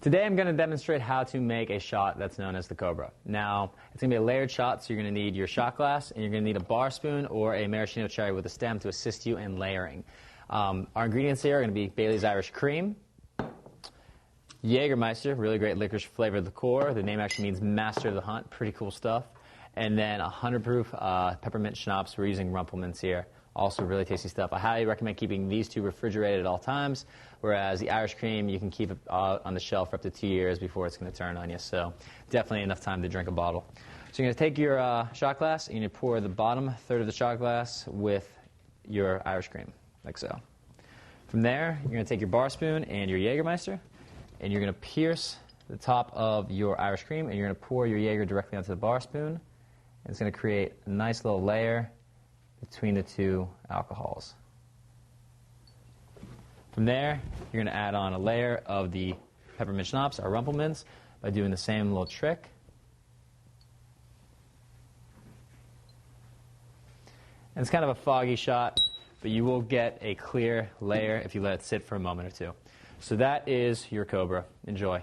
Today I'm going to demonstrate how to make a shot that's known as the Cobra. Now, it's going to be a layered shot, so you're going to need your shot glass, and you're going to need a bar spoon or a maraschino cherry with a stem to assist you in layering. Our ingredients here are going to be Bailey's Irish Cream, Jägermeister, really great licorice flavored liqueur. The name actually means master of the hunt, pretty cool stuff. And then 100 proof peppermint schnapps. We're using Rumpelmans here. Also really tasty stuff. I highly recommend keeping these two refrigerated at all times, whereas the Irish Cream, you can keep it on the shelf for up to 2 years before it's going to turn on you. So definitely enough time to drink a bottle. So you're going to take your shot glass and you're going to pour the bottom third of the shot glass with your Irish Cream, like so. From there, you're going to take your bar spoon and your Jägermeister, and you're going to pierce the top of your Irish Cream, and you're going to pour your Jaeger directly onto the bar spoon. And it's going to create a nice little layer between the two alcohols. From there, you're going to add on a layer of the peppermint schnapps, our Rumpelmans, by doing the same little trick. And it's kind of a foggy shot, but you will get a clear layer if you let it sit for a moment or two. So that is your Cobra. Enjoy.